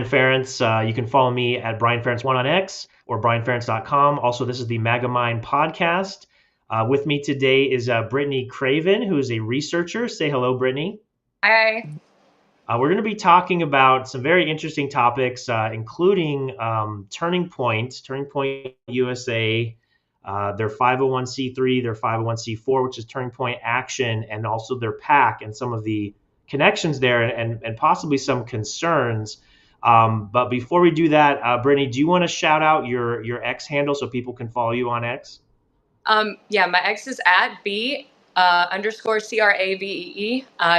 Brian Ference. You can follow me at Brian Ference1 on X or brianference.com. Also, this is the MAGAMind Podcast. With me today is Britt Craven, who is a researcher. Say hello, Brittany. Hi. We're going to be talking about some very interesting topics, including Turning Point USA, their 501c3, their 501c4, which is Turning Point Action, and also their PAC and some of the connections there and possibly some concerns. But before we do that, Brittany, do you want to shout out your X handle so people can follow you on X? Yeah, my X is at _CRAVEE.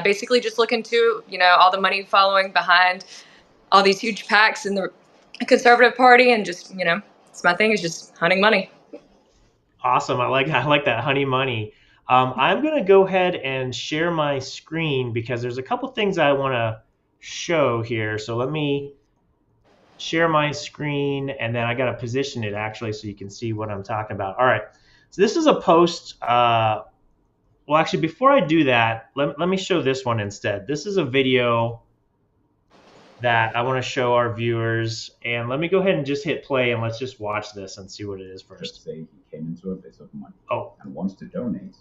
Basically just look into, all the money following behind all these huge PACs in the Conservative Party, and just, it's my thing is just hunting money. Awesome. I like that, honey money. I'm going to go ahead and share my screen because there's a couple things I want to show here. So let me share my screen, and then I got to position it actually so you can see what I'm talking about. All right. So this is a post. Well, actually, before I do that, let me show this one instead. This is a video that I want to show our viewers. And let me go ahead and just hit play, and let's just watch this and see what it is first. Just say he came into a bit of money and wants to donate,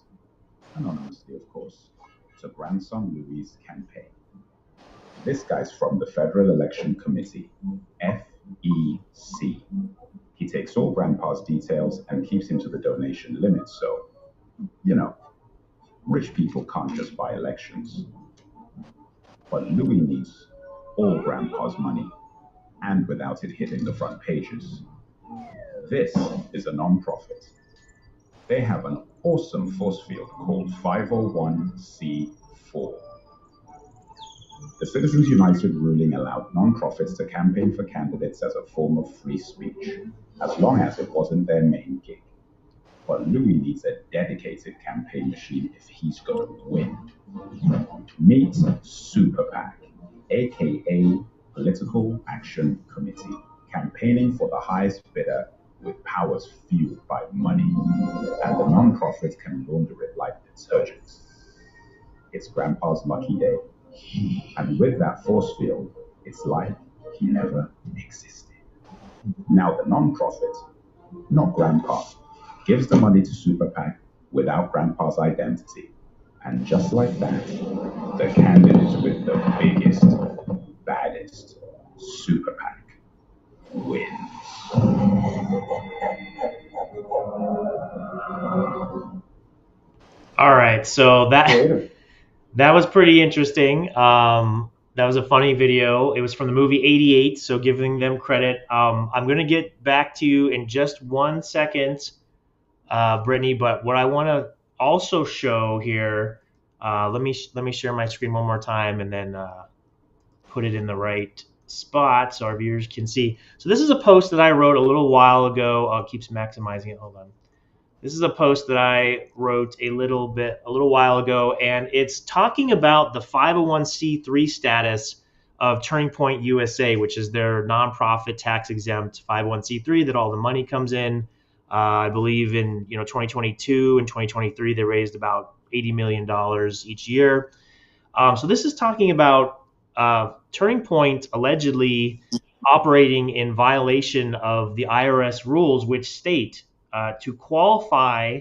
anonymously of course, to grandson Louis' campaign. This guy's from the Federal Election Committee, FEC. He takes all grandpa's details and keeps him to the donation limit, so, rich people can't just buy elections. But Louis needs all grandpa's money, and without it hitting the front pages. This is a non-profit. They have an awesome force field called 501c4. The Citizens United ruling allowed non-profits to campaign for candidates as a form of free speech, as long as it wasn't their main gig. But Louis needs a dedicated campaign machine if he's going to win. Meet Super PAC, aka Political Action Committee, campaigning for the highest bidder with powers fueled by money, and the non-profit can launder it like detergent. It's Grandpa's lucky day, and with that force field, it's like he never existed. Now the non-profit, not Grandpa, gives the money to Super PAC without Grandpa's identity, and just like that, the candidate with the biggest, baddest Super PAC wins. All right, so that was pretty interesting. That was a funny video. It was from the movie 88, so giving them credit. I'm going to get back to you in just 1 second, Brittany, but what I want to also show here, let me share my screen one more time and then put it in the right spot so our viewers can see. So this is a post that I wrote a little while ago. It keeps maximizing it. Hold on. This is a post that I wrote a little while ago, and it's talking about the 501c3 status of Turning Point USA, which is their nonprofit tax-exempt 501c3 that all the money comes in. I believe in 2022 and 2023 they raised about $80 million each year. So this is talking about Turning Point allegedly operating in violation of the IRS rules, which state to qualify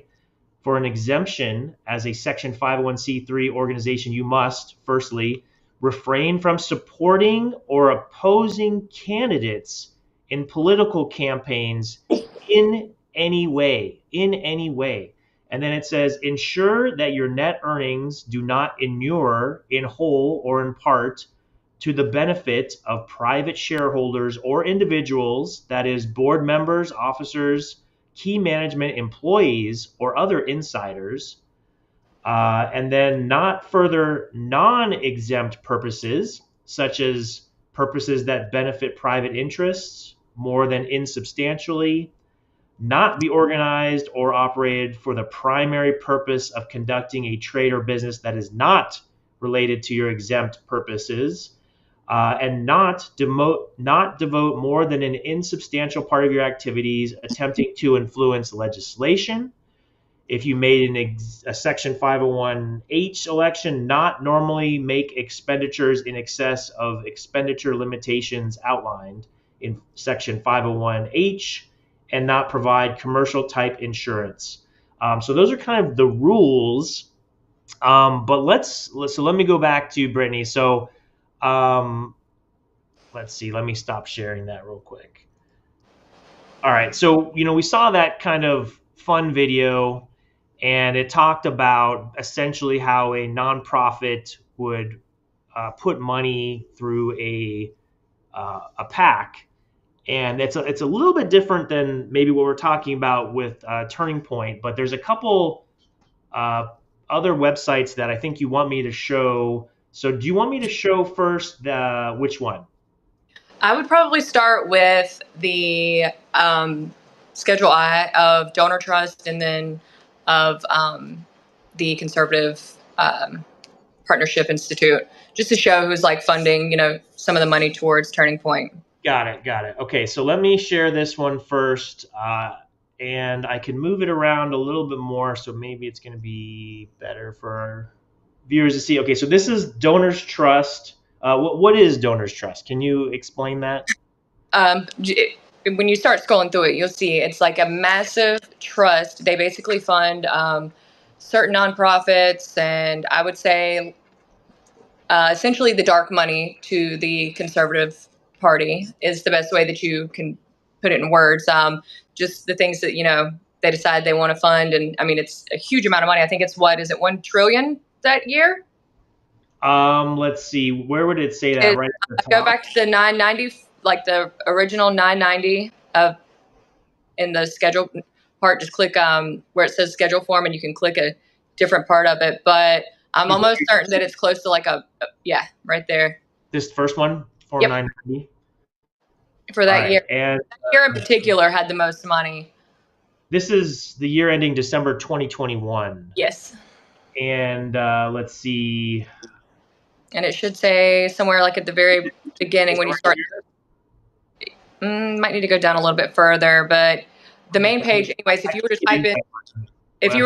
for an exemption as a Section 501c3 organization, you must, firstly, refrain from supporting or opposing candidates in political campaigns in any way. And then it says, ensure that your net earnings do not inure in whole or in part to the benefit of private shareholders or individuals, that is, board members, officers, key management employees, or other insiders, and then not further non-exempt purposes, such as purposes that benefit private interests more than insubstantially, not be organized or operated for the primary purpose of conducting a trade or business that is not related to your exempt purposes, and not devote more than an insubstantial part of your activities attempting to influence legislation, if you made a Section 501H election, not normally make expenditures in excess of expenditure limitations outlined in Section 501H, and not provide commercial type insurance. So those are kind of the rules. But let me go back to Brittany. So let's see. Let me stop sharing that real quick. All right. So, we saw that kind of fun video, and it talked about essentially how a nonprofit would put money through a PAC. And it's a little bit different than maybe what we're talking about with Turning Point, but there's a couple other websites that I think you want me to show. So do you want me to show first which one? I would probably start with the Schedule I of Donor Trust, and then of the Conservative Partnership Institute, just to show who's like funding, some of the money towards Turning Point. Got it. Okay, so let me share this one first, and I can move it around a little bit more, so maybe it's going to be better for our viewers to see. Okay, so this is Donors Trust. What is Donors Trust? Can you explain that? When you start scrolling through it, you'll see it's like a massive trust. They basically fund certain nonprofits, and I would say essentially the dark money to the Conservative Party is the best way that you can put it in words. Just the things that, they decide they want to fund. And I mean, it's a huge amount of money. I think it's is it 1 trillion that year? Let's see. Where would it say that? Right at the top? Go back to the 990, like the original 990 in the schedule part. Just click where it says schedule form, and you can click a different part of it. But I'm almost certain that it's close to like right there. This first one, Form 990? For that year. And that year in particular had the most money. This is the year ending December 2021. Yes. And let's see. And it should say somewhere like at the very beginning when you start. Might need to go down a little bit further, but the main page, anyways, if you were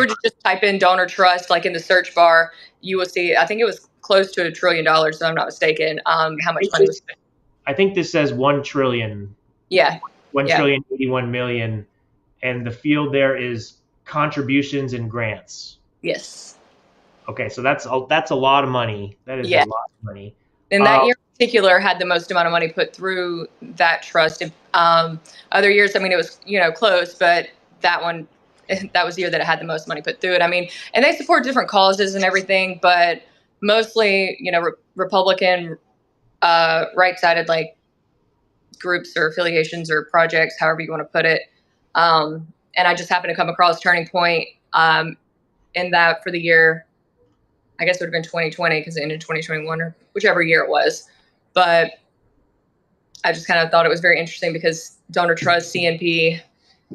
to just type in Donor Trust, like in the search bar, you will see, I think it was close to $1 trillion, if I'm not mistaken, how much money was spent. I think this says 1 trillion. Yeah. 1 trillion 81 million. And the field there is contributions and grants. Yes. Okay, so that's a lot of money. That is a lot of money. And that year in particular had the most amount of money put through that trust. Other years, I mean, it was, close, but that one, that was the year that it had the most money put through it. I mean, and they support different causes and everything, but mostly, Republican, right-sided, like groups or affiliations or projects, however you want to put it. And I just happened to come across Turning Point in that for the year, I guess it would have been 2020 because it ended 2021 or whichever year it was. But I just kind of thought it was very interesting because Donor Trust, CNP,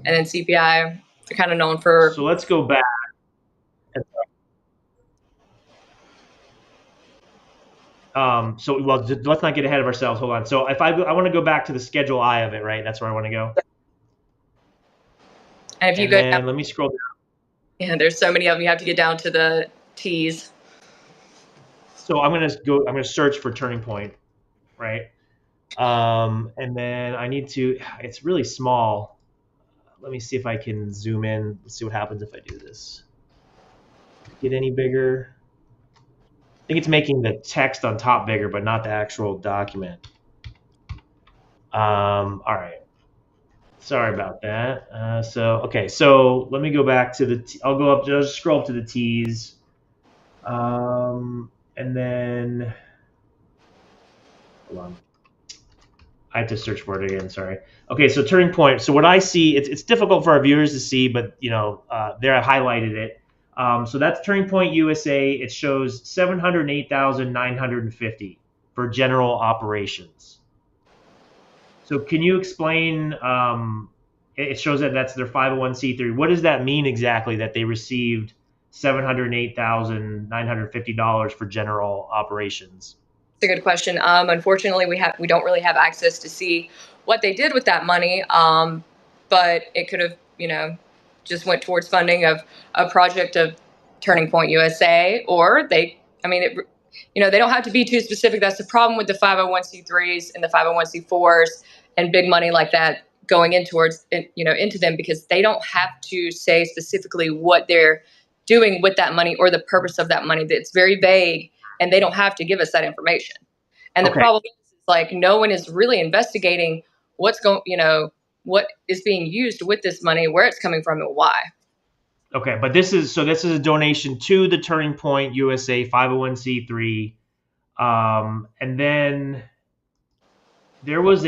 and then CPI are kind of known for. So let's go back. Let's not get ahead of ourselves. Hold on. So if I want to go back to the Schedule I of it, right? That's where I want to go. And if you go down, let me scroll down. Yeah, there's so many of them. You have to get down to the T's. So I'm gonna search for Turning Point, right? And then I need to. It's really small. Let me see if I can zoom in. Let's see what happens if I do this. Get any bigger? I think it's making the text on top bigger, but not the actual document. All right. Sorry about that. So let me go back to I'll go up, just scroll up to the T's. And then, hold on. I have to search for it again, sorry. Okay, so Turning Point. So what I see, it's difficult for our viewers to see, but there I highlighted it. So that's Turning Point USA. It shows 708,950 for general operations. So can you explain, it shows that that's their 501c3. What does that mean exactly, that they received $708,950 for general operations? It's a good question. Unfortunately, we don't really have access to see what they did with that money. But it could have, just went towards funding of a project of Turning Point USA, or they don't have to be too specific. That's the problem with the 501c3s and the 501c4s and big money like that going in towards, into them, because they don't have to say specifically what they're doing with that money or the purpose of that money. It's very vague, and they don't have to give us that information. And the problem is, like, no one is really investigating what is being used with this money, where it's coming from, and why. Okay, but this is a donation to the Turning Point USA 501c3, and then there was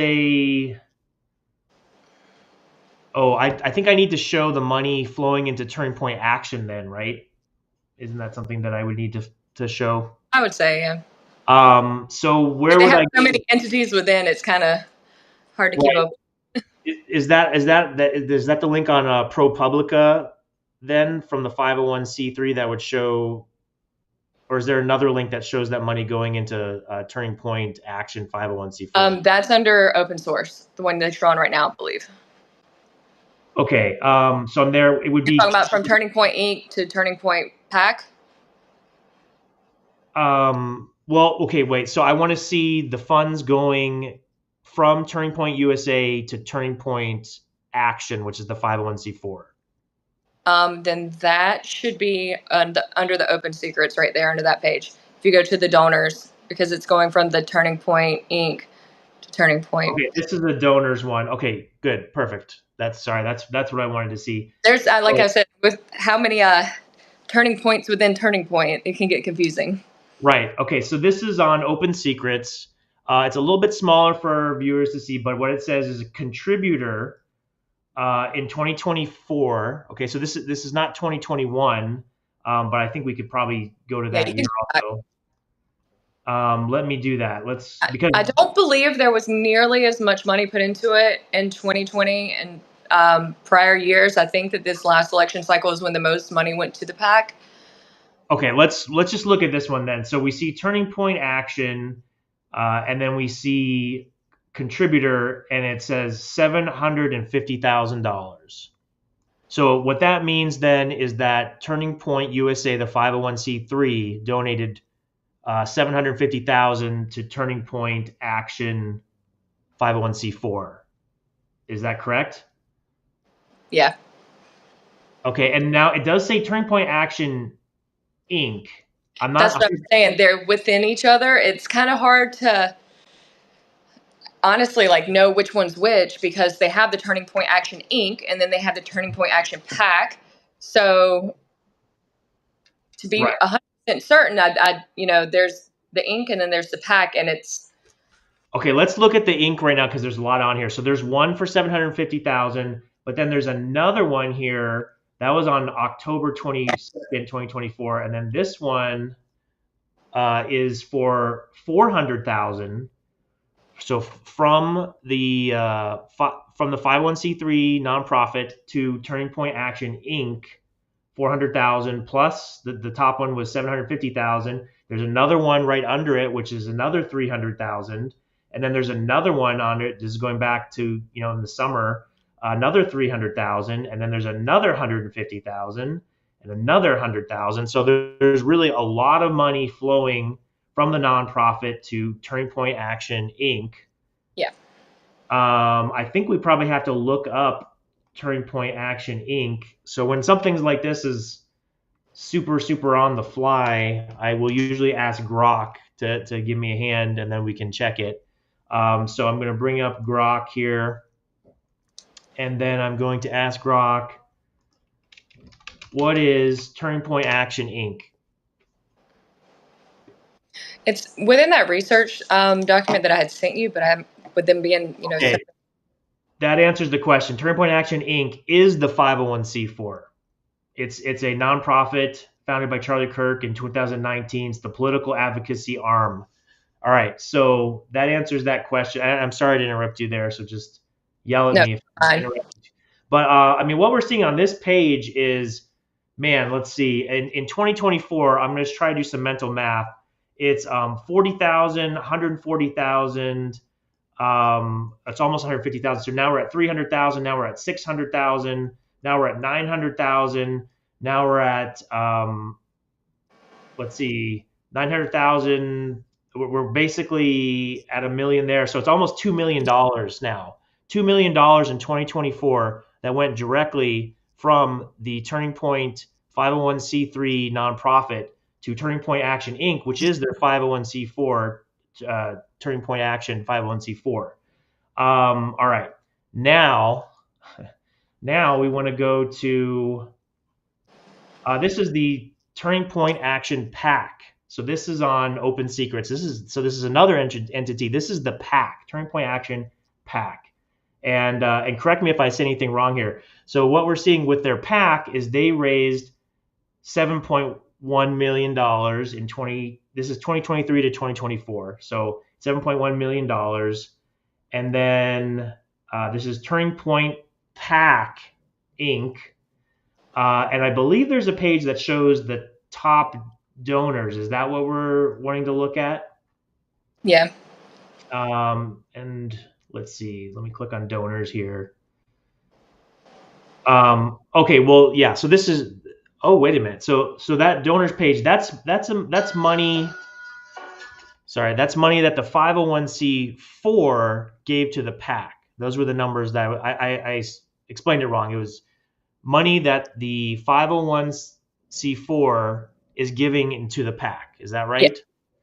I think I need to show the money flowing into Turning Point Action then, right? Isn't that something that I would need to show? I would say, yeah. So where they would have so many entities within, it's kind of hard to keep up. Is that the link on ProPublica then from the 501c3 that would show, or is there another link that shows that money going into Turning Point Action 501c4? That's under open source, the one that you're on right now, I believe. Okay, so I'm there. It would be talking about from Turning Point Inc. to Turning Point PAC. Well, okay, wait. So I want to see the funds going from Turning Point USA to Turning Point Action, which is the 501c4. Then that should be under the open secrets right there under that page. If you go to the donors, because it's going from the Turning Point Inc. to Turning Point. Okay, this is the donors one. Okay, good, perfect. That's what I wanted to see. There's I said, with how many turning points within Turning Point, it can get confusing. Right. Okay. So this is on Open Secrets. It's a little bit smaller for viewers to see, but what it says is a contributor in 2024. Okay. So this is not 2021, but I think we could probably go to that year also. Let me do that. Because I don't believe there was nearly as much money put into it in 2020 and prior years. I think that this last election cycle is when the most money went to the PAC. Okay, let's just look at this one then. So we see Turning Point Action, and then we see contributor, and it says $750,000. So what that means then is that Turning Point USA, the 501c3, donated $750,000 to Turning Point Action 501c4. Is that correct? Yeah. Okay, and now it does say Turning Point Action Inc. That's what I'm saying. They're within each other. It's kind of hard to honestly know which one's which, because they have the Turning Point Action Inc. and then they have the Turning Point Action PAC. So to be 100% certain, there's the Inc. and then there's the PAC, and it's okay. Let's look at the Inc. right now, because there's a lot on here. So there's one for $750,000, but then there's another one here. That was on October 22nd, 2024. And then this one is for $400,000. So from the 501c3 nonprofit to Turning Point Action Inc., $400,000 plus the top one was $750,000. There's another one right under it, which is another $300,000. And then there's another one on it. This is going back to, in the summer, another $300,000, and then there's another $150,000 and another $100,000. So there's really a lot of money flowing from the nonprofit to Turning Point Action Inc. Yeah. I think we probably have to look up Turning Point Action Inc. So when something like this is super, super on the fly, I will usually ask Grok to give me a hand, and then we can check it. So I'm going to bring up Grok here. And then I'm going to ask Grok, what is Turning Point Action Inc.? It's within that research document that I had sent you, but with them being, okay. That answers the question. Turning Point Action Inc. is the 501c4. It's a nonprofit founded by Charlie Kirk in 2019. It's the political advocacy arm. All right, so that answers that question. I'm sorry to interrupt you there, so just yell at me if I interrupt you. But what we're seeing on this page is, man, let's see. In 2024, I'm going to try to do some mental math. It's 40,000, 140,000. It's almost 150,000. So now we're at 300,000. Now we're at 600,000. Now we're at 900,000. Now we're at let's see, 900,000. We're basically at $1 million there. So it's almost $2 million now. $2 million in 2024 that went directly from the Turning Point 501c3 nonprofit to Turning Point Action Inc., which is their 501c4, Turning Point Action 501c4. All right. Now we want to go to, this is the Turning Point Action PAC. So this is on Open Secrets. This is another entity. This is the PAC, Turning Point Action PAC. And correct me if I say anything wrong here. So what we're seeing with their PAC is they raised $7.1 million in this is 2023 to 2024. So $7.1 million. And then this is Turning Point PAC Inc. And I believe there's a page that shows the top donors. Is that what we're wanting to look at? Yeah. And let's see. Let me click on donors here. Okay. Well, yeah. So this is. Oh, wait a minute. So that donors page. That's money. Sorry, that's money that the 501c4 gave to the PAC. Those were the numbers that I explained it wrong. It was money that the 501c4 is giving into the PAC. Is that right? Yeah.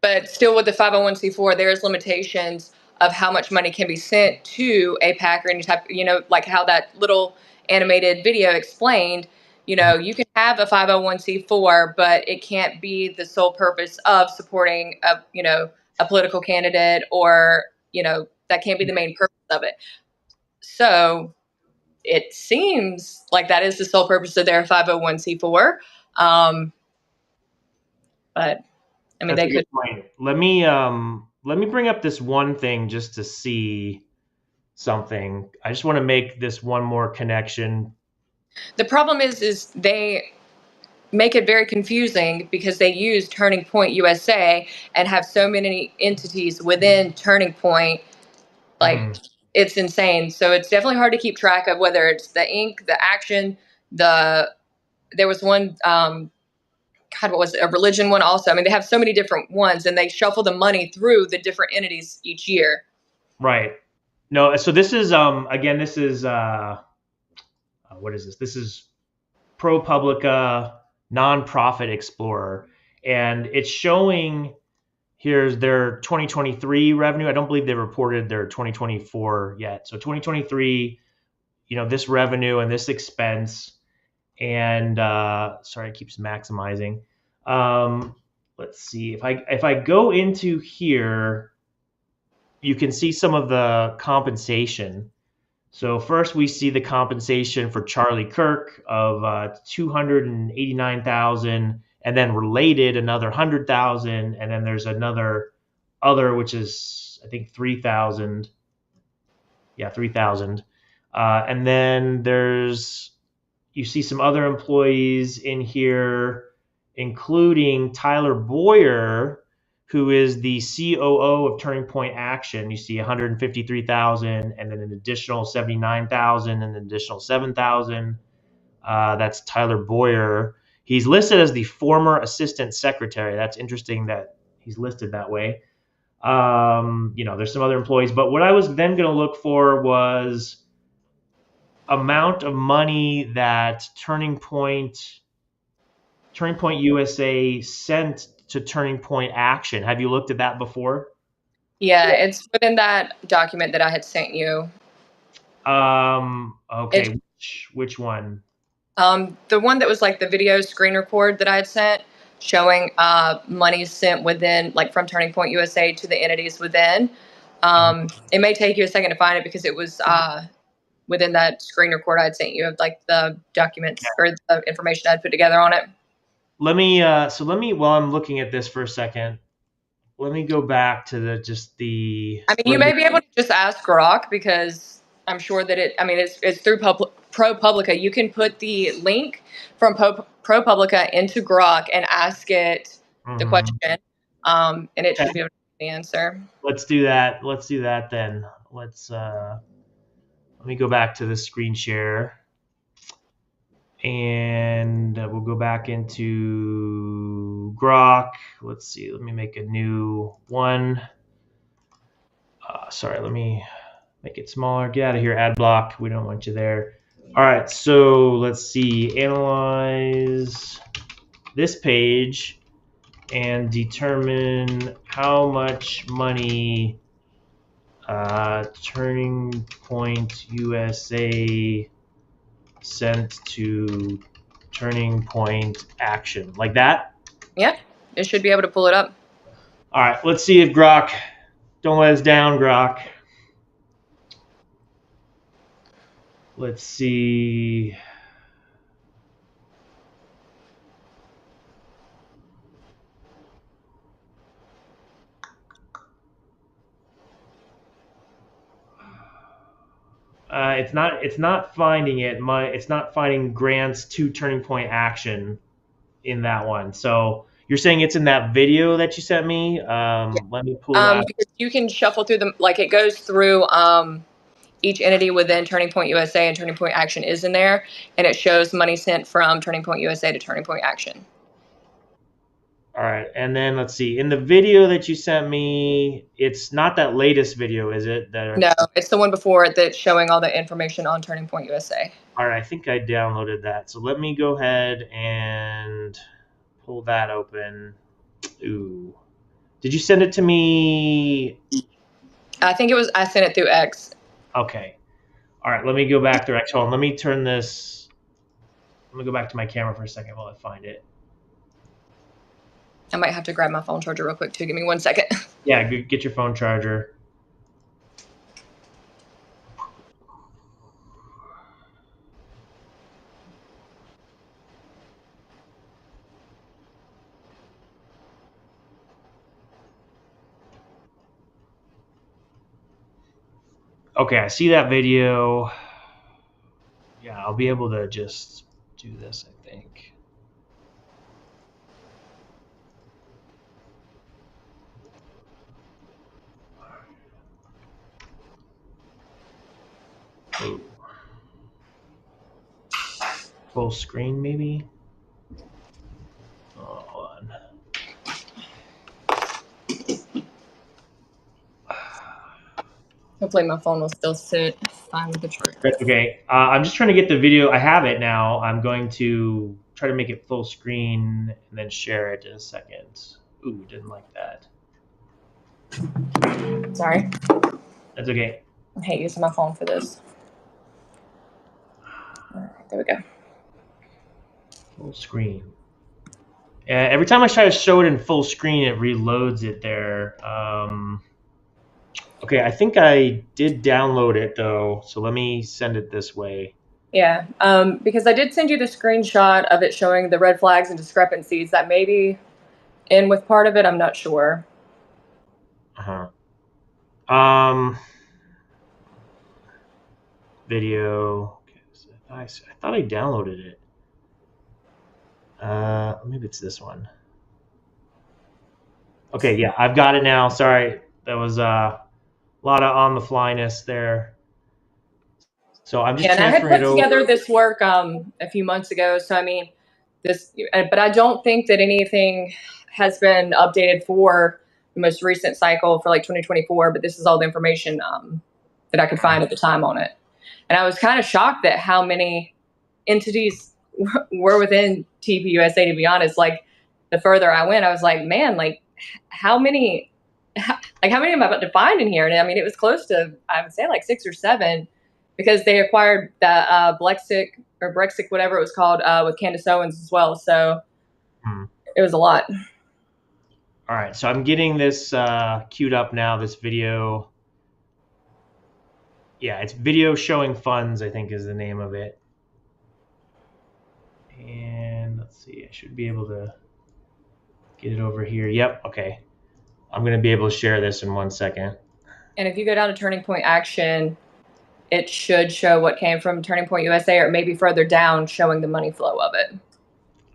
But still with the 501c4, there's limitations of how much money can be sent to a PAC or any type, like how that little animated video explained, you can have a 501c4, but it can't be the sole purpose of supporting a political candidate, or, that can't be the main purpose of it. So it seems like that is the sole purpose of their 501c4. But I mean, they could. Let me bring up this one thing just to see something. I just want to make this one more connection. The problem is they make it very confusing because they use Turning Point USA and have so many entities within Turning Point. Like, it's insane. So it's definitely hard to keep track of whether it's the Inc., the Action, there was one, what was it, a religion one also. I mean, they have so many different ones, and they shuffle the money through the different entities each year. Right. No, so this is, again, this is, what is this? This is ProPublica Nonprofit Explorer, and it's showing here's their 2023 revenue. I don't believe they reported their 2024 yet. So 2023, this revenue and this expense, and sorry, it keeps maximizing. Let's see if I go into here, you can see some of the compensation. So first we see the compensation for Charlie Kirk of $289,000, and then related another $100,000, and then there's another other which is I think $3,000. Yeah, $3,000. And then you see some other employees in here, including Tyler Boyer, who is the COO of Turning Point Action. You see $153,000, and then an additional $79,000, and an additional $7,000. That's Tyler Boyer. He's listed as the former assistant secretary. That's interesting that he's listed that way. There's some other employees, but what I was then going to look for was amount of money that Turning Point USA sent to Turning Point Action. Have you looked at that before? Yeah, it's within that document that I had sent you. Okay. Which one? The one that was like the video screen record that I had sent, showing money sent within, like from Turning Point USA to the entities within. It may take you a second to find it because it was within that screen record I had sent you of like the documents or the information I'd put together on it. Let me while I'm looking at this for a second, let me go back to I mean, you may be able to just ask Grok, because I'm sure that it's through ProPublica. You can put the link from ProPublica into Grok and ask it the question, and it should be able to give the answer. Let's do that. Then. Let me go back to the screen share. And we'll go back into Grok. Let's see. Let me make a new one. Sorry, let me make it smaller. Get out of here, ad block. We don't want you there. All right, so let's see. Analyze this page and determine how much money Turning Point USA sent to Turning Point Action. Like that? Yeah, it should be able to pull it up. All right, let's see if Grok, don't let us down, Grok. Let's see. It's not finding it. It's not finding grants to Turning Point Action in that one. So you're saying it's in that video that you sent me? Let me pull that. Because you can shuffle through them, like it goes through each entity within Turning Point USA, and Turning Point Action is in there, and it shows money sent from Turning Point USA to Turning Point Action. All right, and then let's see. In the video that you sent me, it's not that latest video, is it? No, it's the one before it that's showing all the information on Turning Point USA. All right, I think I downloaded that. So let me go ahead and pull that open. Ooh. Did you send it to me? I think I sent it through X. Okay. All right, let me go back through X. Hold on, let me turn this. Let me go back to my camera for a second while I find it. I might have to grab my phone charger real quick too. Give me 1 second. Yeah, get your phone charger. Okay, I see that video. Yeah, I'll be able to just do this, I think. Ooh. Full screen, maybe? Oh, hold on. Hopefully my phone will still sit fine with the charger. Okay, I'm just trying to get the video. I have it now. I'm going to try to make it full screen and then share it in a second. Ooh, didn't like that. Sorry. That's okay. I hate using my phone for this. All right, there we go. Full screen. Every time I try to show it in full screen, it reloads it there. Okay, I think I did download it though, so let me send it this way. Yeah, because I did send you the screenshot of it showing the red flags and discrepancies that may be in with part of it. I'm not sure. Video. Okay, so I thought I downloaded it. Maybe it's this one. Okay, yeah, I've got it now. Sorry, that was a lot of on the flyness there. So I'm just transferring it over. And I had put together this work a few months ago. So I mean, but I don't think that anything has been updated for the most recent cycle for like 2024. But this is all the information that I could find at the time on it. And I was kind of shocked at how many entities were within TPUSA, to be honest. Like the further I went, I was like, man, like how many am I about to find in here? And I mean, it was close to, I would say like 6 or 7, because they acquired the Blexic or Brexic, whatever it was called, with Candace Owens as well. So it was a lot. All right, so I'm getting this queued up now, this video. Yeah, it's video showing funds, I think is the name of it. And let's see, I should be able to get it over here. Yep, okay. I'm going to be able to share this in 1 second. And if you go down to Turning Point Action, it should show what came from Turning Point USA, or maybe further down showing the money flow of it.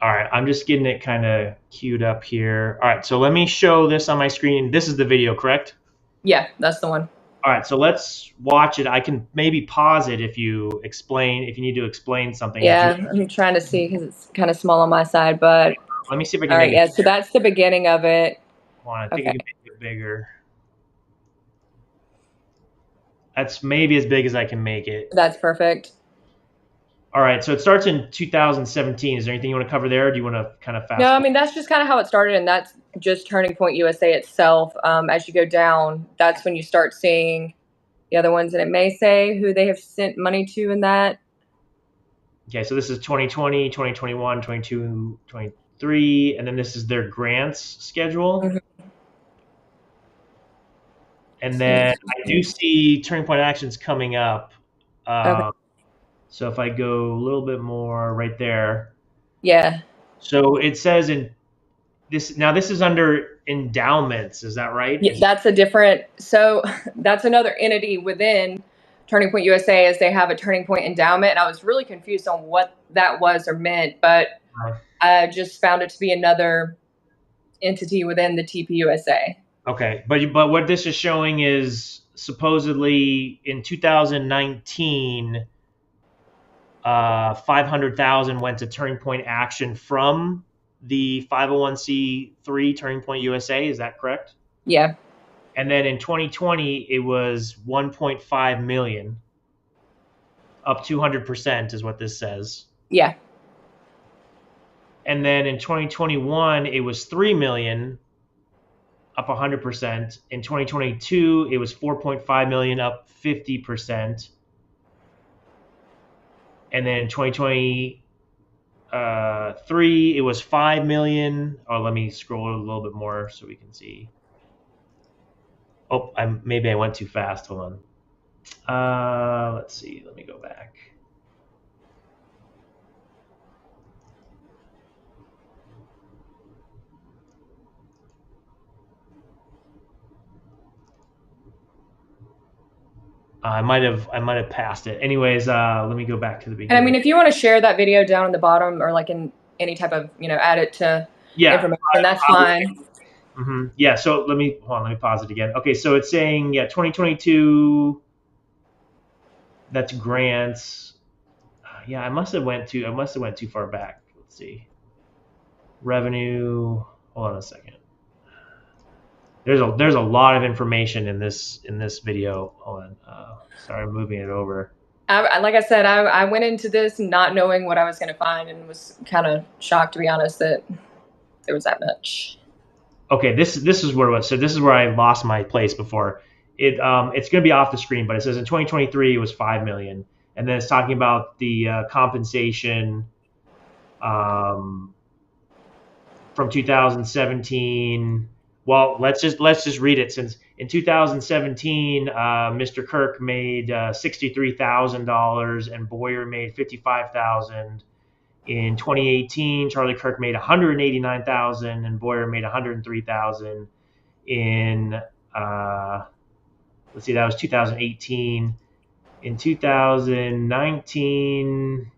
All right, I'm just getting it kind of queued up here. All right, so let me show this on my screen. This is the video, correct? Yeah, that's the one. All right, so let's watch it. I can maybe pause it if you need to explain something. Yeah, I'm trying to see because it's kind of small on my side, but Let me see if I can all right, make yeah, it. so that's the beginning of it. Hold on, I think Okay. I can make it bigger. That's maybe as big as I can make it. That's perfect. All right, so it starts in 2017. Is there anything you want to cover there, or do you want to kind of fast No, I forward? mean, that's just kind of how it started, and that's just Turning Point USA itself. As you go down, that's when you start seeing the other ones, and it may say who they have sent money to in that. Okay, so this is 2020, 2021, 22, 23, and then this is their grants schedule. Mhm. And then I do see Turning Point Actions coming up. Okay. So if I go a little bit more right there. Yeah. So it says in this, now this is under endowments, is that right? Yeah, that's a different, so that's another entity within Turning Point USA, is they have a Turning Point endowment, and I was really confused on what that was or meant, but I just found it to be another entity within the TPUSA. Okay, but what this is showing is supposedly in 2019, 500,000 went to Turning Point Action from the 501c3 Turning Point USA. Is that correct? Yeah. And then in 2020, it was 1.5 million, up 200% is what this says. Yeah. And then in 2021, it was 3 million, up 100%. In 2022, it was 4.5 million, up 50%. And then in 2023, it was 5 million. Oh, let me scroll a little bit more so we can see. Oh, maybe I went too fast. Hold on. Let's see. Let me go back. I might have passed it. Anyways, let me go back to the beginning. And I mean, if you want to share that video down in the bottom, or like in any type of, add it to information, that's fine. Mm-hmm. Yeah, so let me pause it again. Okay, so it's saying, 2022, that's grants. Yeah, I must have went too far back. Let's see. Revenue. Hold on a second. There's a lot of information in this video. Hold on. Sorry, I'm moving it over. Like I said, I went into this not knowing what I was going to find, and was kind of shocked, to be honest, that there was that much. Okay, this is where it was. So this is where I lost my place before. It's going to be off the screen, but it says in 2023 it was 5 million, and then it's talking about the compensation from 2017. Well, let's just read it. Since in 2017, Mr. Kirk made $63,000 and Boyer made $55,000. In 2018, Charlie Kirk made $189,000 and Boyer made $103,000. In let's see, that was 2018. In 2019,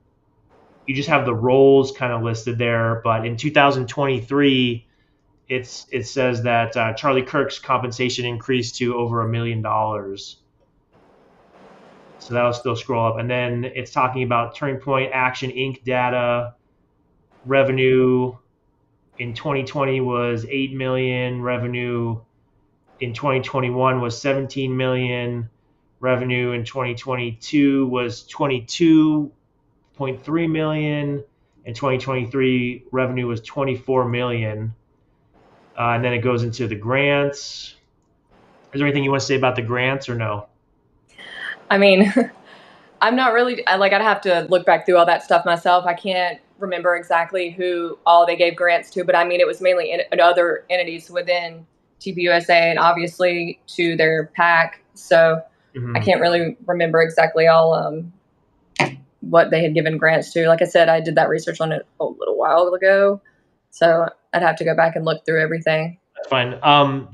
you just have the roles kind of listed there, but in 2023, it says that Charlie Kirk's compensation increased to over $1 million. So that'll still scroll up. And then it's talking about Turning Point Action Inc. data. Revenue in 2020 was 8 million. Revenue in 2021 was 17 million. Revenue in 2022 was 22.3 million. In 2023, revenue was 24 million. And then it goes into the grants. Is there anything you want to say about the grants or no? I mean, I'm not really, I'd have to look back through all that stuff myself. I can't remember exactly who all they gave grants to, but I mean, it was mainly other entities within TPUSA, and obviously to their PAC. So I can't really remember exactly all what they had given grants to. Like I said, I did that research on it a little while ago, so I'd have to go back and look through everything. That's fine.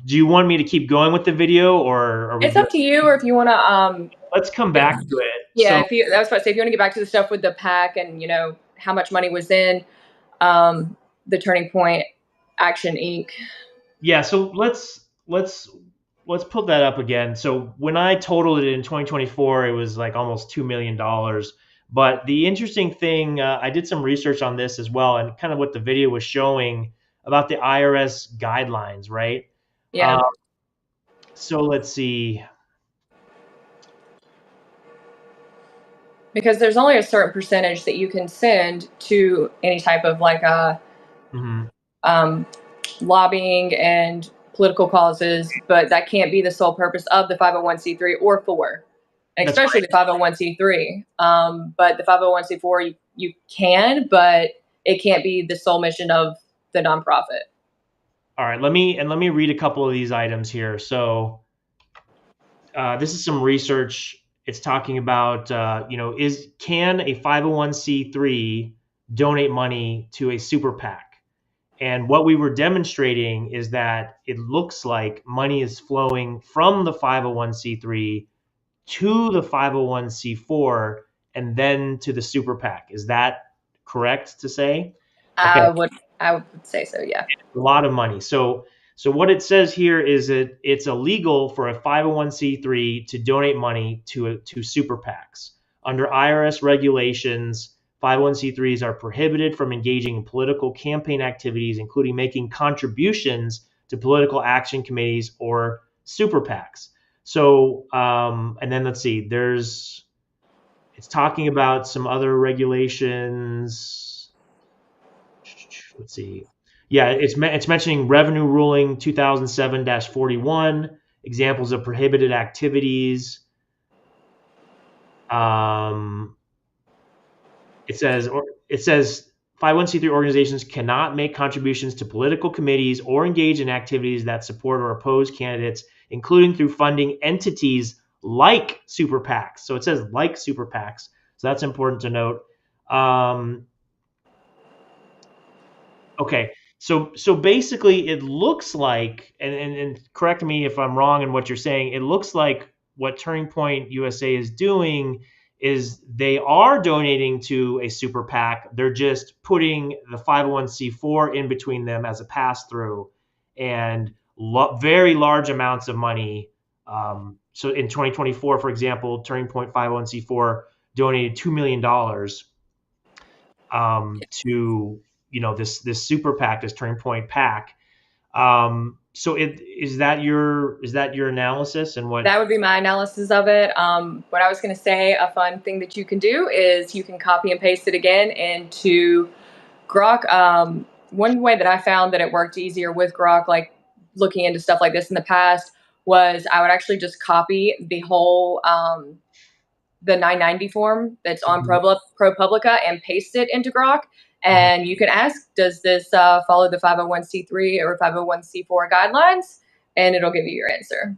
Do you want me to keep going with the video, or it's up to you, or if you want to let's come back to it. Yeah, so, I was about to say, if you want to get back to the stuff with the PAC and how much money was in the Turning Point Action Inc. Yeah, so let's let's put that up again. So when I totaled it in 2024, it was like almost $2 million. But the interesting thing, I did some research on this as well, and kind of what the video was showing about the IRS guidelines, right? Yeah. So let's see. Because there's only a certain percentage that you can send to any type of like lobbying and political causes, but that can't be the sole purpose of the 501c3 or 4, and especially the 501c3. But the 501c4 you can, but it can't be the sole mission of the nonprofit. All right, let me read a couple of these items here. So this is some research. It's talking about can a 501c3 donate money to a super PAC? And what we were demonstrating is that it looks like money is flowing from the 501c3 to the 501c4 and then to the super PAC. Is that correct to say? Okay. I would say so, yeah. A lot of money. So what it says here is that it's illegal for a 501c3 to donate money to super PACs. Under IRS regulations, 501c3s are prohibited from engaging in political campaign activities, including making contributions to political action committees or super PACs. So, and then let's see, it's talking about some other regulations. Let's see. Yeah, it's mentioning Revenue Ruling 2007-41, examples of prohibited activities. It says 501c3 organizations cannot make contributions to political committees or engage in activities that support or oppose candidates, including through funding entities like super PACs. So it says like super PACs. So that's important to note. Okay. So basically it looks like, and correct me if I'm wrong in what you're saying, it looks like what Turning Point USA is doing is they are donating to a super PAC. They're just putting the 501c4 in between them as a pass through, and very large amounts of money. So in 2024, for example, Turning Point 501c4 donated $2 million to this super PAC, this Turning Point PAC. So is that your analysis, and what? That would be my analysis of it. What I was going to say, a fun thing that you can do is you can copy and paste it again into Grok. One way that I found that it worked easier with Grok, like looking into stuff like this in the past, was I would actually just copy the whole the 990 form that's on ProPublica and paste it into Grok. And you can ask, does this follow the 501c3 or 501c4 guidelines? And it'll give you your answer.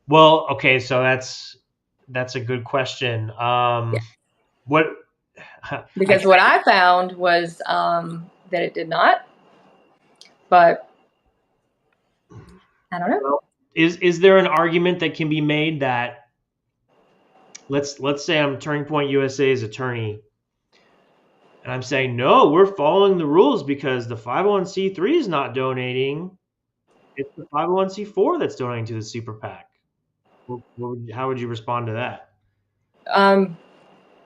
Well, okay, so that's a good question. What? Because what I found was that it did not, but I don't know. Well, is there an argument that can be made that let's say I'm Turning Point USA's attorney, and I'm saying, no, we're following the rules because the 501c3 is not donating. It's the 501c4 that's donating to the super PAC. How would you respond to that?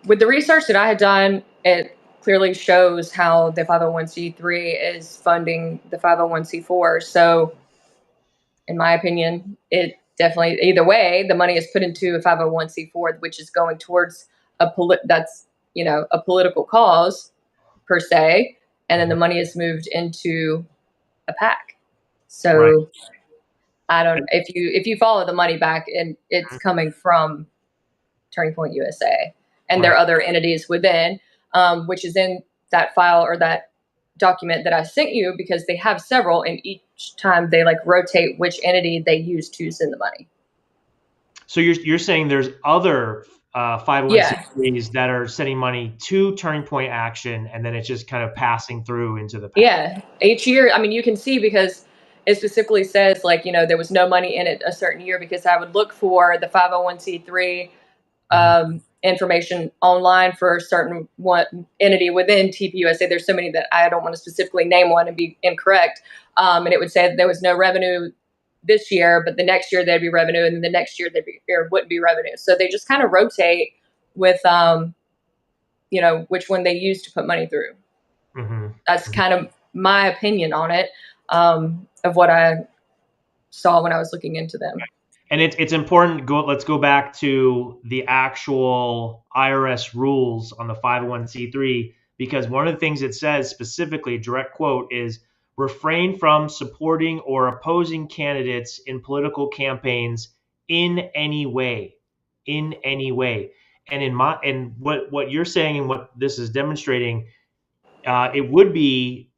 With the research that I had done, it clearly shows how the 501c3 is funding the 501c4. So, in my opinion, it definitely, either way, the money is put into a 501c4, which is going towards a political cause per se, and then the money is moved into a PAC. So right. I don't, if you follow the money back, and it's coming from Turning Point USA, and right. There are other entities within, which is in that file or that document that I sent you, because they have several, and each time they like rotate which entity they use to send the money. So you're saying there's other 501c3s that are sending money to Turning Point Action, and then it's just kind of passing through into the PAC. Yeah, each year. I mean, you can see, because it specifically says there was no money in it a certain year, because I would look for the 501c3 information online for a certain one entity within TPUSA. There's so many that I don't want to specifically name one and be incorrect. And it would say that there was no revenue this year, but the next year there'd be revenue, and then the next year there wouldn't be revenue. So they just kind of rotate with, which one they use to put money through. Mm-hmm. That's kind of my opinion on it, of what I saw when I was looking into them. And it's important. Let's go back to the actual IRS rules on the 501c3, because one of the things it says specifically, direct quote, is refrain from supporting or opposing candidates in political campaigns in any way. In any way. And what you're saying and what this is demonstrating, it would be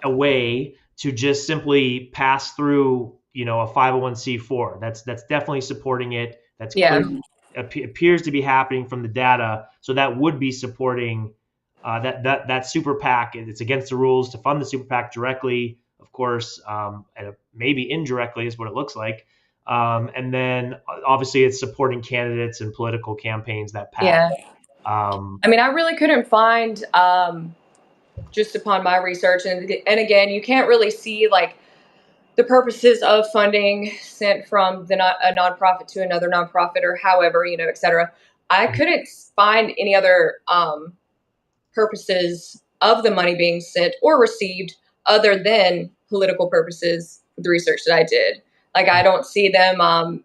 a way to just simply pass through, a 501c4. That's definitely supporting it. That's appears to be happening from the data. So that would be supporting that super PAC. It's against the rules to fund the super PAC directly, of course, and maybe indirectly is what it looks like. And then obviously it's supporting candidates and political campaigns that PAC. Yeah. I really couldn't find, just upon my research, and again, you can't really see like the purposes of funding sent from a nonprofit to another nonprofit, or however, et cetera. I couldn't find any other purposes of the money being sent or received other than political purposes with the research that I did. Like, I don't see them, going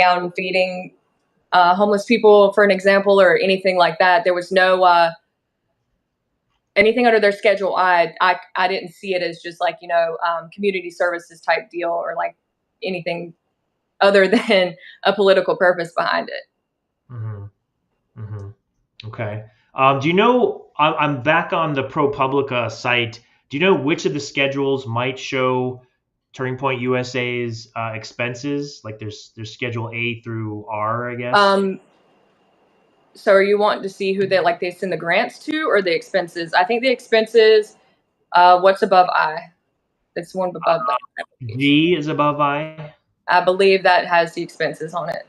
out and feeding homeless people, for an example, or anything like that. There was no anything under their Schedule I didn't see it as just like, community services type deal, or like anything other than a political purpose behind it. Mm-hmm. Mm-hmm. Okay. Do you know, I'm back on the ProPublica site. Do you know which of the schedules might show Turning Point USA's expenses? Like there's Schedule A through R, I guess. So are you wanting to see who they send the grants to, or the expenses? I think the expenses, what's above I? It's one above that. G is above I? I believe that has the expenses on it.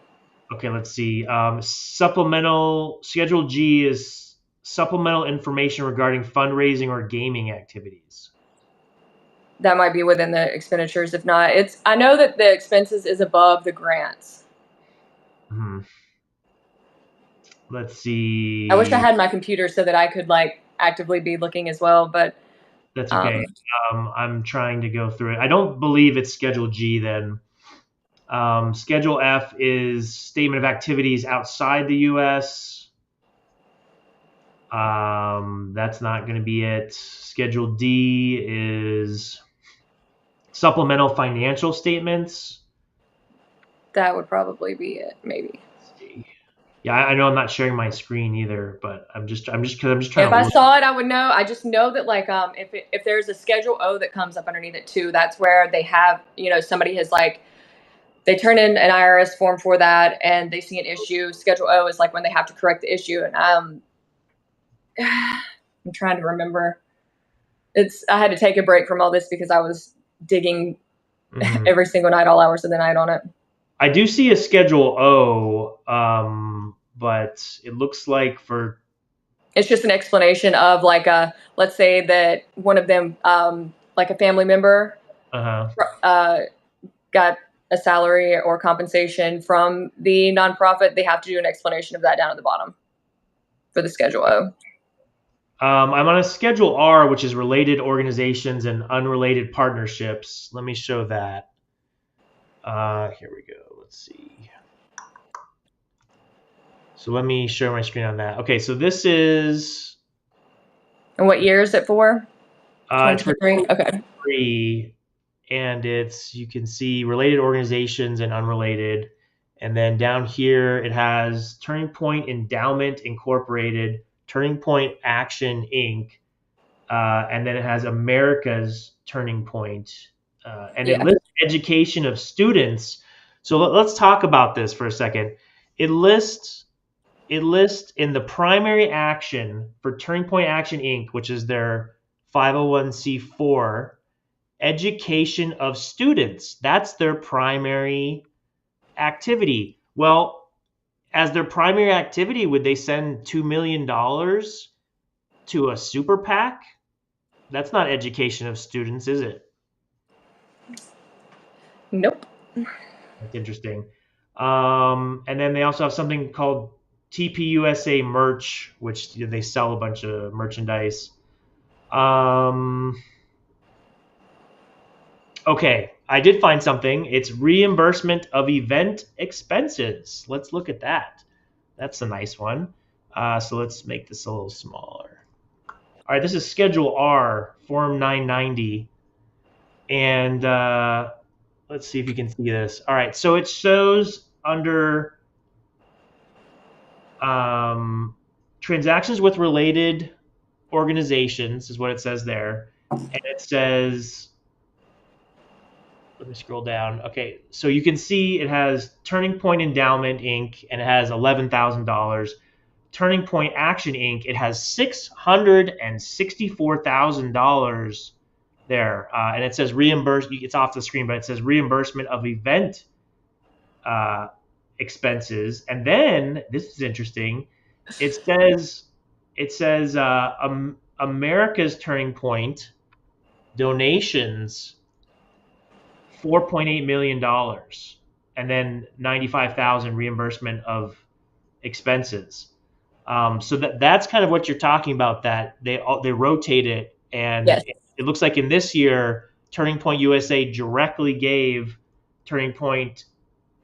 Okay, let's see. Supplemental, Schedule G is supplemental information regarding fundraising or gaming activities. That might be within the expenditures. If not, I know that the expenses is above the grants. Mm-hmm. Let's see. I wish I had my computer so that I could actively be looking as well, but that's okay. I'm trying to go through it. I don't believe it's Schedule G then. Schedule F is statement of activities outside the U.S. That's not going to be it. Schedule D is supplemental financial statements. That would probably be it, maybe. Yeah, I know I'm not sharing my screen either, but I'm just trying. If I saw it, I would know. I just know that if there's a Schedule O that comes up underneath it too, that's where they have, somebody has they turn in an IRS form for that and they see an issue. Schedule O is when they have to correct the issue. And I'm trying to remember. I had to take a break from all this because I was digging every single night, all hours of the night on it. I do see a Schedule O, but it looks like it's just an explanation of let's say that one of them, a family member, got a salary or compensation from the nonprofit. They have to do an explanation of that down at the bottom for the Schedule O. I'm on a Schedule R, which is related organizations and unrelated partnerships. Let me show that. Here we go. Let's see. So let me share my screen on that. Okay, so this is. And what year is it for? 2023. Okay. And you can see related organizations and unrelated. And then down here, it has Turning Point Endowment Incorporated, Turning Point Action Inc., and then it has America's Turning Point. It lists education of students. So let's talk about this for a second. It lists in the primary action for Turning Point Action Inc., which is their 501c4, education of students. That's their primary activity. Well, as their primary activity, would they send $2 million to a super PAC? That's not education of students, is it? Nope. That's interesting. And then they also have something called TPUSA merch, which they sell a bunch of merchandise. Okay, I did find something. It's reimbursement of event expenses. Let's look at that. That's a nice one. So let's make this a little smaller. All right, this is Schedule R, Form 990. And let's see if you can see this. All right, so it shows under transactions with related organizations is what it says there. And it says, let me scroll down. Okay, so you can see it has Turning Point Endowment, Inc., and it has $11,000. Turning Point Action, Inc., it has $664,000 there. And it says reimbursement, it's off the screen, but it says reimbursement of event expenses. And then, this is interesting, it says America's Turning Point donations, $4.8 million, and then $95,000 reimbursement of expenses. So that's kind of what you're talking about, that they rotate it, and Yes. it looks like in this year, Turning Point USA directly gave Turning Point,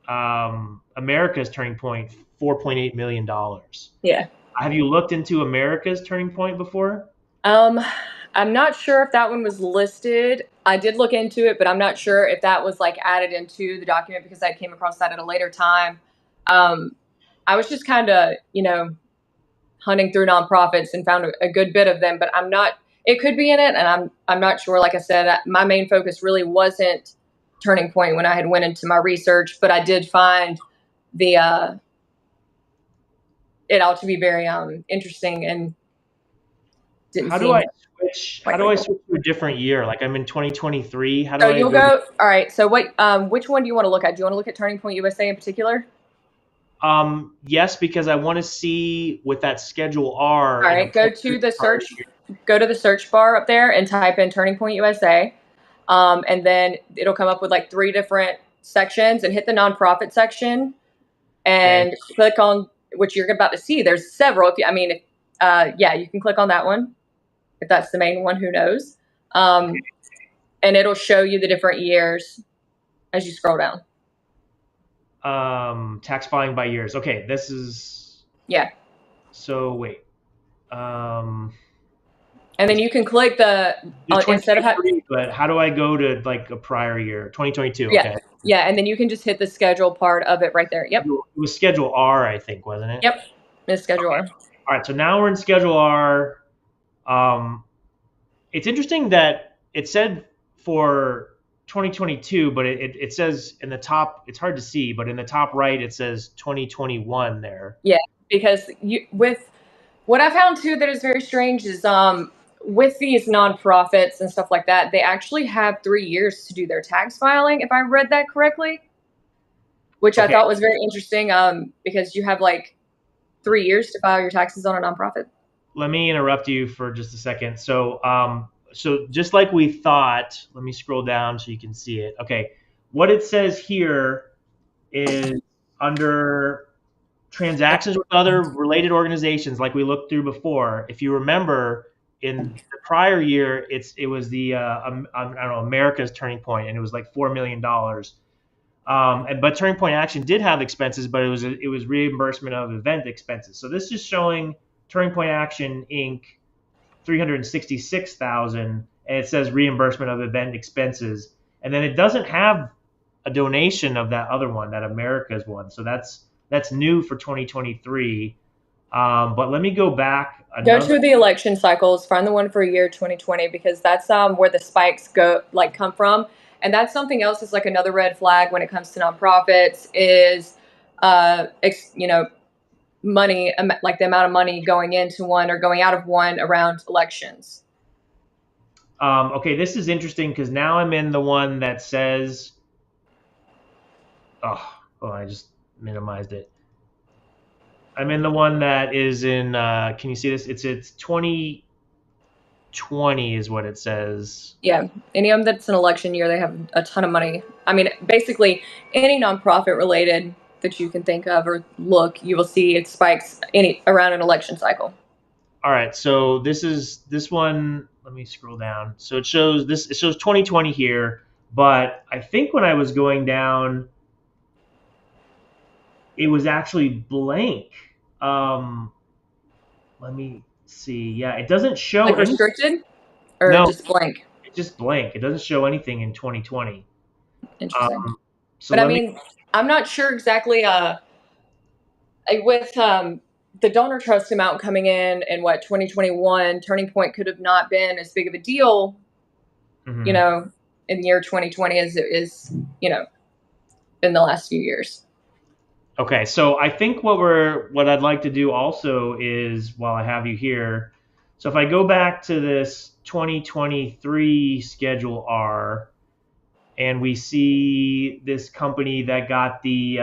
America's Turning Point, $4.8 million. Yeah. Have you looked into America's Turning Point before? I'm not sure if that one was listed. I did look into it, but I'm not sure if that was like added into the document because I came across that at a later time. I was just kind of, hunting through nonprofits and found a good bit of them, but I'm not. It could be in it, and I'm not sure. Like I said, my main focus really wasn't Turning Point when I had went into my research, but I did find the it ought to be very interesting and. How do I switch to a different year? Like I'm in 2023. How do I you'll go? All right. So what? Which one do you want to look at? Do you want to look at Turning Point USA in particular? Yes, because I want to see with that Schedule R. All right. Go to the search. Go to the search bar up there and type in Turning Point USA, and then it'll come up with like 3 different sections. And hit the nonprofit section, and click on what you're about to see. There's several. You can click on that one. If that's the main one, who knows? And it'll show you the different years as you scroll down. Tax filing by years. Okay, this is. Yeah. So wait. And then you can click the instead of but how do I go to like a prior year? 2022. Yeah. Okay. Yeah, and then you can just hit the schedule part of it right there. Yep. It was Schedule R, I think, wasn't it? Yep. It's Schedule R. All right, so now we're in Schedule R. It's interesting that it said for 2022, but it says in the top, it's hard to see, but in the top right, it says 2021 there. Yeah, because with what I found too that is very strange is with these nonprofits and stuff like that, they actually have 3 years to do their tax filing, if I read that correctly, which I thought was very interesting because you have like 3 years to file your taxes on a nonprofit. Let me interrupt you for just a second. So just like we thought, let me scroll down so you can see it. Okay, what it says here is under transactions with other related organizations, like we looked through before. If you remember, in the prior year, it was the America's Turning Point, and it was like $4 million. But Turning Point Action did have expenses, but it was reimbursement of event expenses. So this is showing Turning Point Action Inc. $366,000, and it says reimbursement of event expenses, and then it doesn't have a donation of that other one, that America's one. So that's new for 2023. But let me go back. Go to the election cycles, find the one for year 2020, because that's where the spikes come from. And that's something else that's like another red flag when it comes to nonprofits is, money, like the amount of money going into one or going out of one around elections. Okay, this is interesting because now I'm in the one that says, I just minimized it. I'm in the one that is in, can you see this? It's 2020 2020 is what it says. Yeah, any of them that's an election year, they have a ton of money. I mean, basically any nonprofit related that you can think of or look, you will see it spikes around an election cycle. All right, so this one. Let me scroll down. So it shows 2020 here, but I think when I was going down, it was actually blank. Let me see. Yeah, it doesn't show like restricted or no, just blank. It's just blank. It doesn't show anything in 2020. Interesting. So but I mean, I'm not sure exactly. With the donor trust amount coming in and what 2021 Turning Point could have not been as big of a deal, mm-hmm. you know, in the year 2020 as it is, you know, in the last few years. Okay, so I think what I'd like to do also is, while I have you here, so if I go back to this 2023 Schedule R, and we see this company that got the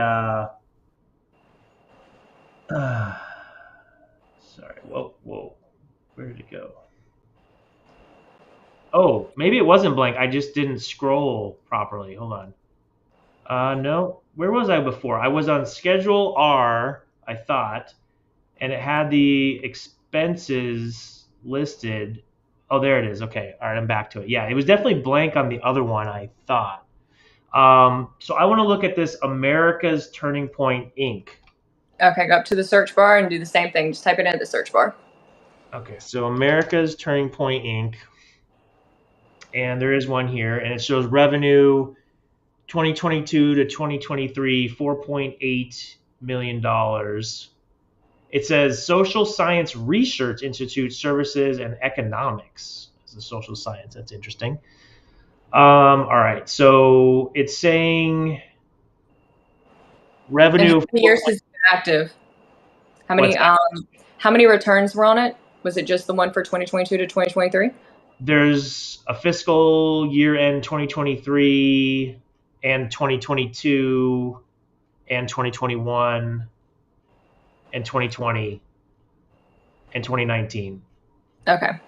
sorry, whoa, where did it go? Oh, maybe it wasn't blank. I just didn't scroll properly. Hold on. No, where was I before? I was on Schedule R, I thought, and it had the expenses listed. Oh, there it is. Okay, all right, I'm back to it. Yeah, it was definitely blank on the other one, I thought. So I want to look at this America's Turning Point, Inc. Okay, go up to the search bar and do the same thing. Just type it into the search bar. Okay, so America's Turning Point, Inc. And there is one here, and it shows revenue 2022 to 2023, $4.8 million. It says Social Science Research Institute Services and Economics. This is social science. That's interesting. All right, so it's saying revenue. How many years is active? How many returns were on it? Was it just the one for 2022 to 2023? There's a fiscal year end 2023 and 2022 and 2021 and 2020 and 2019. Okay. And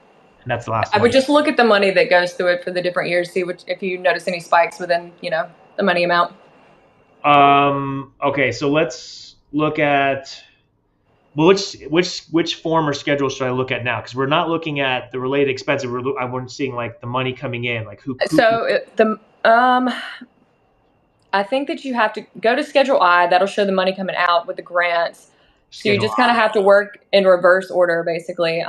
that's the last I one. would just look at the money that goes through it for the different years, see if you notice any spikes within, the money amount. Okay, so let's look at which form or schedule should I look at now? Because we're not looking at the related expenses. I'm seeing like the money coming in, like who. I think that you have to go to Schedule I. That'll show the money coming out with the grants. So you just kind of have to work in reverse order, basically.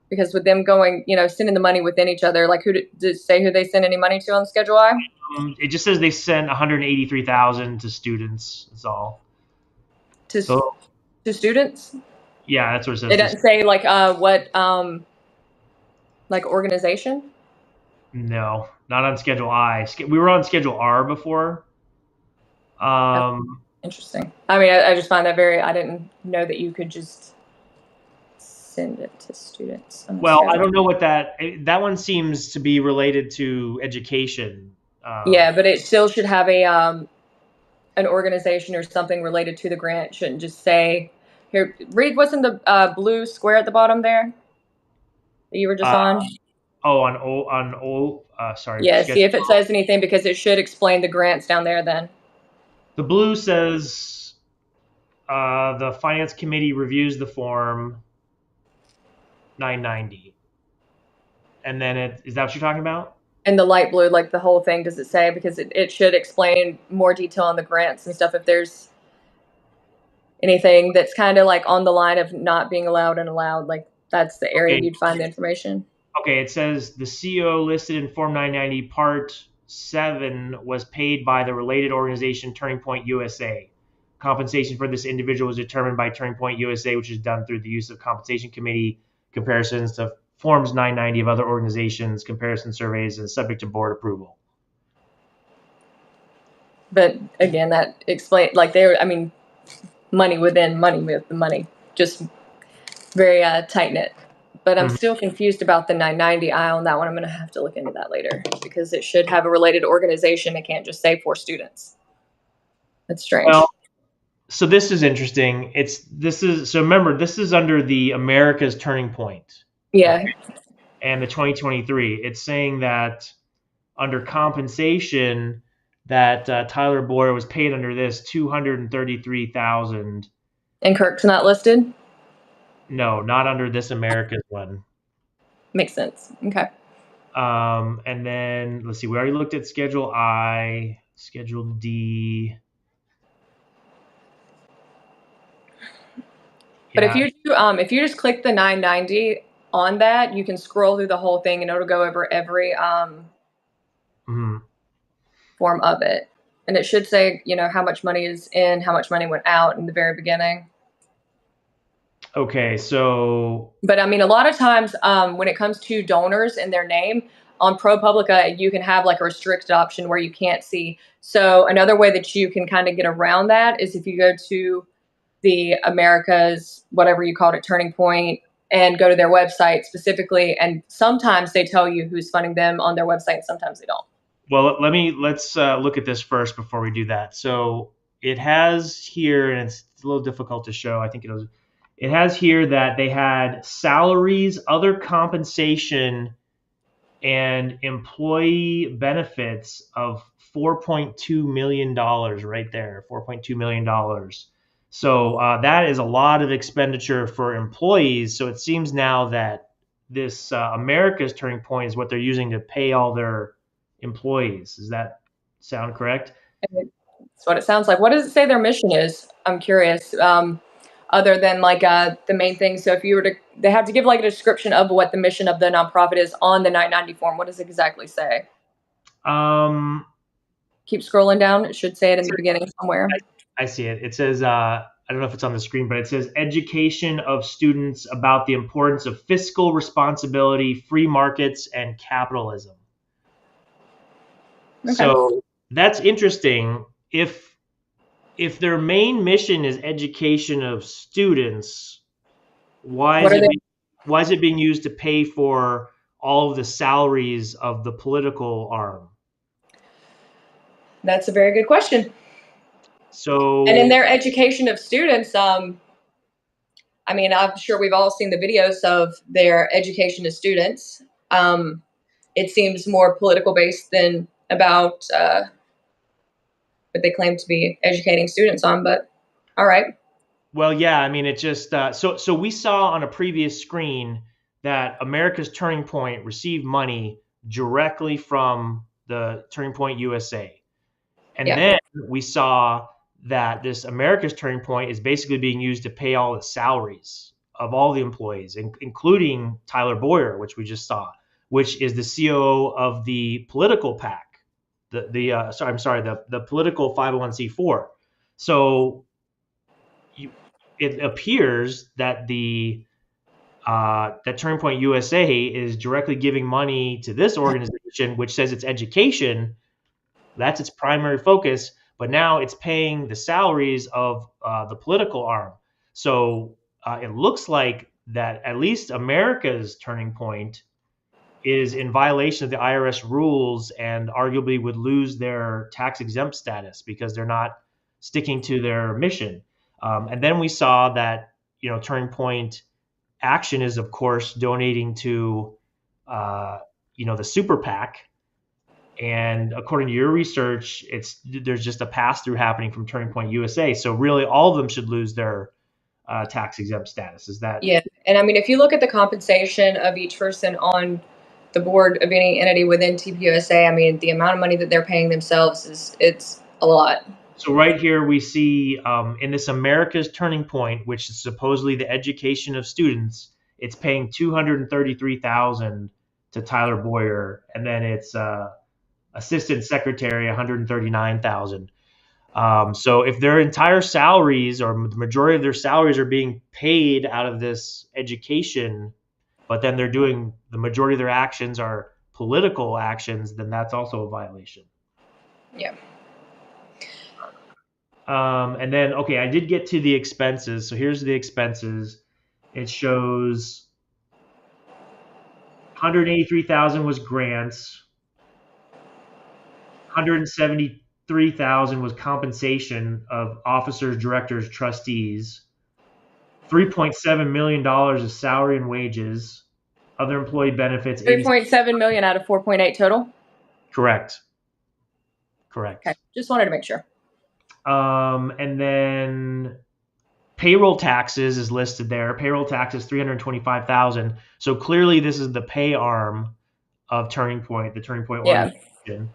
Because with them going, sending the money within each other, like who did say who they send any money to on Schedule I? It just says they sent $183,000 to students. That's all. To students? Yeah, that's what it says. It doesn't say like what like organization? No, not on Schedule I. We were on Schedule R before. Interesting. I mean, I just find that I didn't know that you could just send it to students. Well, I don't know what that one seems to be related to education. Yeah, but it still should have an organization or something related to the grant. It shouldn't just say, here, read what's in the blue square at the bottom there that you were just on. Oh, on old, sorry. Yeah, see if it says anything, because it should explain the grants down there then. The blue says the Finance Committee reviews the form 990. And then is that what you're talking about? And the light blue, like the whole thing, does it say? Because it should explain more detail on the grants and stuff if there's anything that's kind of like on the line of not being allowed and allowed. Like that's the area you'd find the information. Okay, it says the CO listed in Form 990 Part 7 was paid by the related organization Turning Point USA. Compensation for this individual was determined by Turning Point USA, which is done through the use of compensation committee comparisons to Forms 990 of other organizations, comparison surveys, and subject to board approval. But again, that explains, like money within money with the money, just very tight knit. But I'm still confused about the 990 aisle on that one. I'm going to have to look into that later because it should have a related organization. It can't just say for students. That's strange. Well, so this is interesting. So remember, this is under the America's Turning Point. Yeah. and the 2023. It's saying that under compensation that Tyler Boyer was paid under this $233,000. And Kirk's not listed? No, not under This America's one. Makes sense. Okay. And then let's see, we already looked at Schedule I, Schedule D. But if you just click the 990 on that, you can scroll through the whole thing and it'll go over every form of it. And it should say, how much money is in, how much money went out in the very beginning. Okay, so. But I mean, a lot of times when it comes to donors and their name on ProPublica, you can have like a restricted option where you can't see. So another way that you can kind of get around that is if you go to the America's, whatever you called it, Turning Point, and go to their website specifically. And sometimes they tell you who's funding them on their website, and sometimes they don't. Well, let's look at this first before we do that. So it has here, and it's a little difficult to show. I think it has here that they had salaries, other compensation, and employee benefits of $4.2 million right there, $4.2 million. So that is a lot of expenditure for employees. So it seems now that this America's Turning Point is what they're using to pay all their employees. Does that sound correct? That's what it sounds like. What does it say their mission is? I'm curious. Other than like the main thing. So if you were they have to give like a description of what the mission of the nonprofit is on the 990 form. What does it exactly say? Keep scrolling down. It should say it in the beginning somewhere. I see it. It says, I don't know if it's on the screen, but it says education of students about the importance of fiscal responsibility, free markets, and capitalism. Okay. So that's interesting. If their main mission is education of students, why is it being used to pay for all of the salaries of the political arm? That's a very good question. So, and in their education of students, I mean, I'm sure we've all seen the videos of their education of students. It seems more political based than about what they claim to be educating students on, but all right. Well, yeah, I mean, it just, so we saw on a previous screen that America's Turning Point received money directly from the Turning Point USA. And then we saw that this America's Turning Point is basically being used to pay all the salaries of all the employees, including Tyler Boyer, which we just saw, which is the COO of the political PAC. The political 501c4. So it appears that that Turning Point USA is directly giving money to this organization, which says it's education. That's its primary focus, but now it's paying the salaries of the political arm. So it looks like that at least America's Turning Point is in violation of the IRS rules and arguably would lose their tax-exempt status because they're not sticking to their mission. And then we saw that, Turning Point Action is, of course, donating to, the Super PAC. And according to your research, there's just a pass-through happening from Turning Point USA. So really, all of them should lose their tax-exempt status. Is that? Yeah. And I mean, if you look at the compensation of each person on the board of any entity within TPUSA, I mean, the amount of money that they're paying themselves it's a lot. So right here we see in this America's Turning Point, which is supposedly the education of students, it's paying $233,000 to Tyler Boyer, and then it's assistant secretary $139,000. So if their entire salaries or the majority of their salaries are being paid out of this education, but then they're doing the majority of their actions are political actions, then that's also a violation. Yeah. And then, okay, I did get to the expenses. So here's the expenses. It shows $183,000 was grants. $173,000 was compensation of officers, directors, trustees. $3.7 million of salary and wages. Other employee benefits. 3.7 million out of 4.8 total. Correct. Okay, just wanted to make sure. And then payroll taxes is listed there. Payroll taxes $325,000. So clearly, this is the pay arm of Turning Point, the Turning Point organization.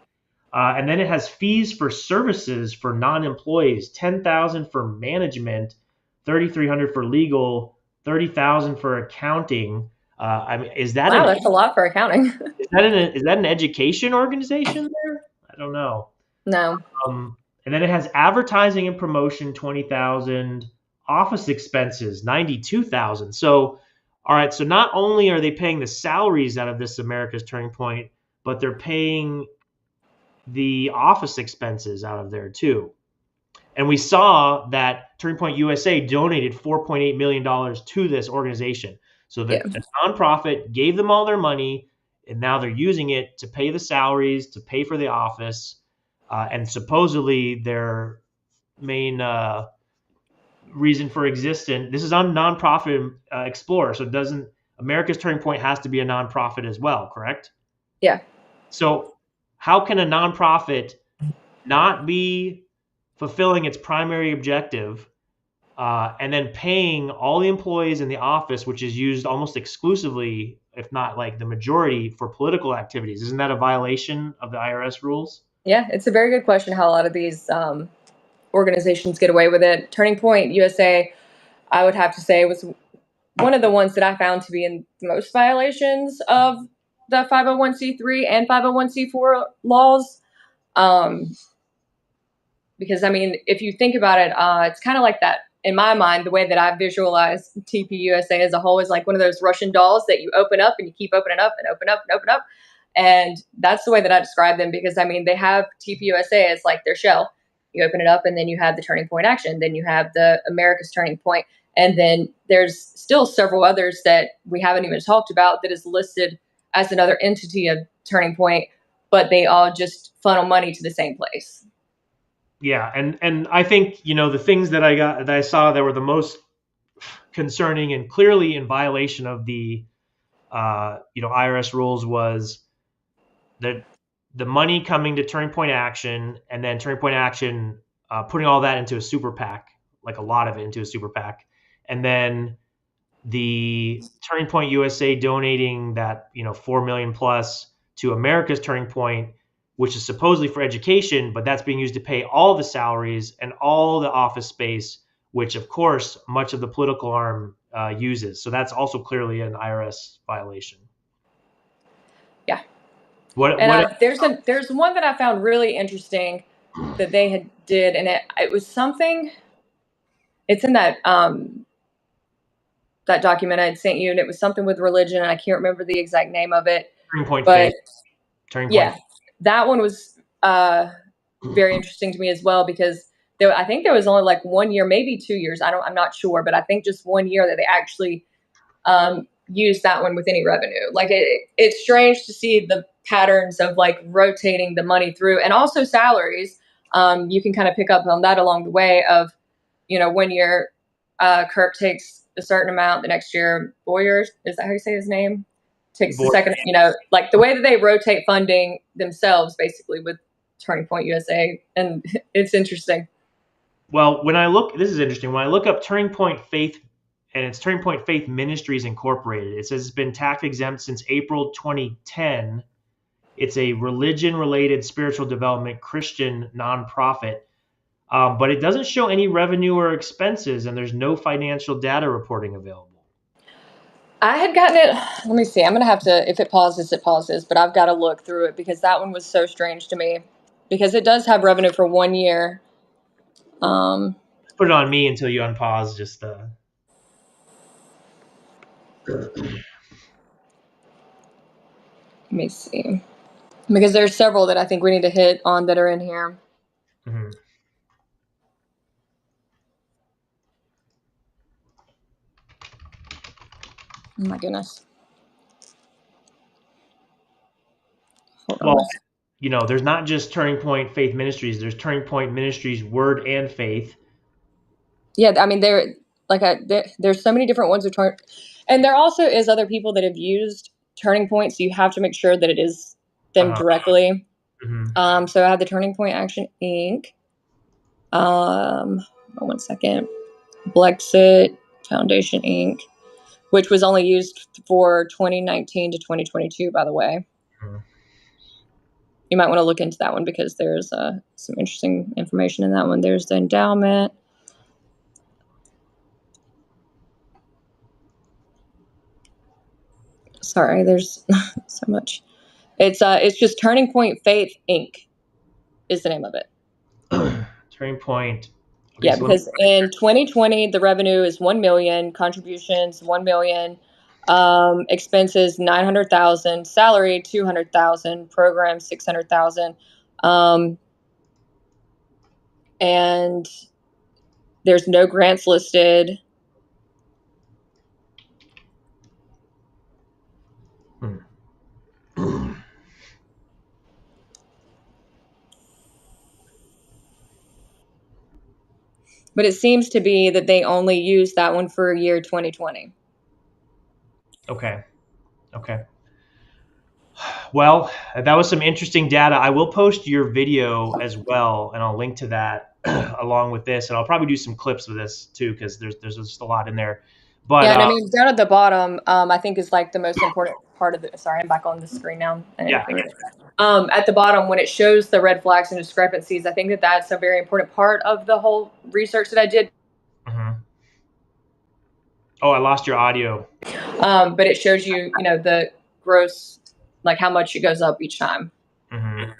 And then it has fees for services for non-employees, $10,000 for management, $3,300 for legal, $30,000 for accounting. I mean, is that that's a lot for accounting. is that an education organization there? I don't know. No. And then it has advertising and promotion, $20,000, office expenses, $92,000. So, all right. So not only are they paying the salaries out of this America's Turning Point, but they're paying the office expenses out of there too. And we saw that Turning Point USA donated $4.8 million to this organization. So the nonprofit gave them all their money, and now they're using it to pay the salaries, to pay for the office, and supposedly their main reason for existence. This is on Nonprofit Explorer, so America's Turning Point has to be a nonprofit as well, correct? Yeah. So how can a nonprofit not be fulfilling its primary objective and then paying all the employees in the office, which is used almost exclusively, if not like the majority, for political activities? Isn't that a violation of the IRS rules? Yeah, it's a very good question how a lot of these organizations get away with it. Turning Point USA, I would have to say, was one of the ones that I found to be in the most violations of the 501c3 and 501c4 laws. Because, I mean, if you think about it, it's kind of like that. In my mind, the way that I visualize TPUSA as a whole is like one of those Russian dolls that you open up and you keep opening up and open up and open up. And that's the way that I describe them, because, I mean, they have TPUSA as like their shell. You open it up and then you have the Turning Point Action. Then you have the America's Turning Point. And then there's still several others that we haven't even talked about that is listed as another entity of Turning Point, but they all just funnel money to the same place. Yeah, and I think, the things that I saw that were the most concerning and clearly in violation of the IRS rules was that the money coming to Turning Point Action, and then Turning Point Action putting all that into a super PAC, like a lot of it into a super PAC, and then the Turning Point USA donating that $4 million plus to America's Turning Point, which is supposedly for education, but that's being used to pay all the salaries and all the office space, which of course much of the political arm uses. So that's also clearly an IRS violation. Yeah. There's one that I found really interesting that they did, and it was something. It's in that that document I had sent you, and it was something with religion, and I can't remember the exact name of it. Turning Point Faith. Turning Point. Yeah. That one was very interesting to me as well, because I think there was only like 1 year, maybe 2 years. I'm not sure, but I think just 1 year that they actually used that one with any revenue. Like it's strange to see the patterns of like rotating the money through, and also salaries. You can kind of pick up on that along the way of, 1 year Kirk takes a certain amount, the next year Boyer, is that how you say his name? Takes the second, like the way that they rotate funding themselves basically with Turning Point USA. And it's interesting. Well, this is interesting. When I look up Turning Point Faith, and it's Turning Point Faith Ministries Incorporated, it says it's been tax exempt since April 2010. It's a religion-related spiritual development Christian nonprofit. But it doesn't show any revenue or expenses, and there's no financial data reporting available. I had gotten it. Let me see. I'm going to have to, if it pauses, it pauses, but I've got to look through it because that one was so strange to me, because it does have revenue for 1 year. Put it on me until you unpause. Let me see. Because there's several that I think we need to hit on that are in here. Mm-hmm. Oh my goodness. Well, there's not just Turning Point Faith Ministries. There's Turning Point Ministries Word and Faith. Yeah, I mean, there's so many different ones. And there also is other people that have used Turning Point, so you have to make sure that it is them directly. Mm-hmm. So I have the Turning Point Action Inc. 1 second. Blexit Foundation Inc., which was only used for 2019 to 2022, by the way. Mm-hmm. You might want to look into that one because there's some interesting information in that one. There's the endowment. Sorry, there's so much. It's just Turning Point Faith Inc. is the name of it. Turning Point. Okay, Yeah, because in 2020 the revenue is 1 million, contributions 1 million, expenses 900,000, salary 200,000, program 600,000, and there's no grants listed. But it seems to be that they only used that one for year 2020. Okay. Well, that was some interesting data. I will post your video as well, and I'll link to that along with this, and I'll probably do some clips of this too, because there's just a lot in there. But yeah, and I mean, down at the bottom, I think is like the most important part of the. Sorry, I'm back on the screen now. Yeah. At the bottom, when it shows the red flags and discrepancies, I think that that's a very important part of the whole research that I did. Mm-hmm. Oh, I lost your audio. But it shows you, the gross, like how much it goes up each time. Mm-hmm.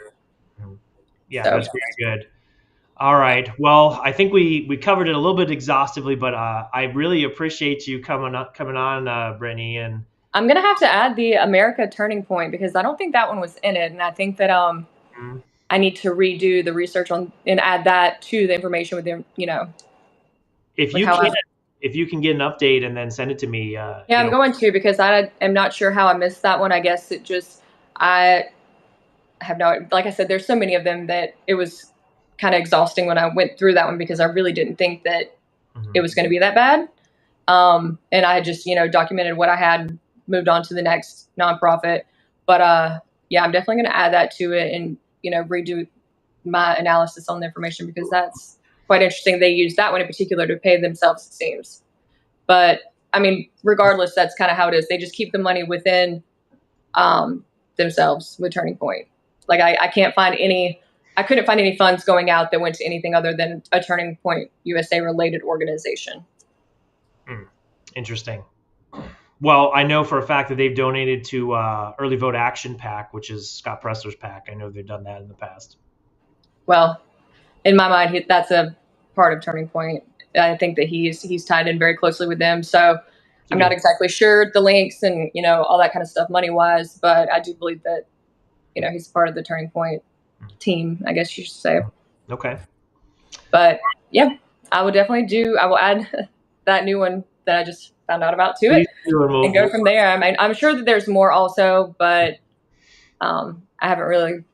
Yeah, so that's very good. All right. Well, I think we covered it a little bit exhaustively, but I really appreciate you coming on, Brittany. And I'm gonna have to add the America Turning Point because I don't think that one was in it, and I think that I need to redo the research on and add that to the information with them. If you can get an update and then send it to me. Yeah, I'm going to because I am not sure how I missed that one. I guess I have no, like I said, there's so many of them that it was kind of exhausting when I went through that one because I really didn't think that it was going to be that bad. And I had just, documented what I had, moved on to the next nonprofit. But yeah, I'm definitely going to add that to it and, redo my analysis on the information because that's quite interesting. They use that one in particular to pay themselves, it seems. But I mean, regardless, that's kind of how it is. They just keep the money within themselves with Turning Point. Like I couldn't find any funds going out that went to anything other than a Turning Point USA related organization. Interesting. Well, I know for a fact that they've donated to Early Vote Action PAC, which is Scott Presler's PAC. I know they've done that in the past. Well, in my mind, that's a part of Turning Point. I think that he's tied in very closely with them. So I'm not exactly sure the links and, all that kind of stuff money wise, but I do believe that, he's part of the Turning Point team, I guess you should say. Okay. But yeah, I will add that new one that I just found out about to it and go from there. I mean, I'm sure that there's more also, but I haven't really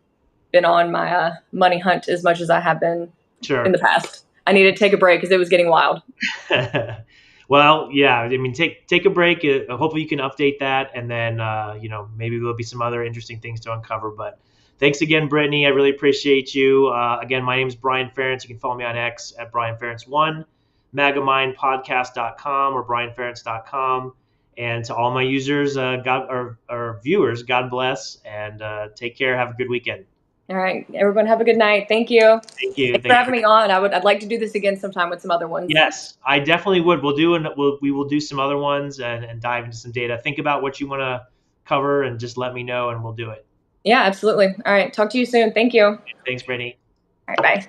been on my money hunt as much as I have been in the past. I needed to take a break because it was getting wild. Well, yeah, I mean, take a break. Hopefully you can update that. And then, maybe there'll be some other interesting things to uncover. But thanks again, Brittany. I really appreciate you. Again, my name is Brian Ference. You can follow me on X at Brian Ference1, MAGAMindPodcast.com or BrianFerence.com. And to all my users, or viewers, God bless and take care. Have a good weekend. All right, everyone have a good night. Thank you. Thank you. Thanks for having me on. I'd like to do this again sometime with some other ones. Yes, I definitely would. We will do some other ones and dive into some data. Think about what you want to cover and just let me know and we'll do it. Yeah, absolutely. All right, talk to you soon. Thank you. Thanks, Brittany. All right, bye.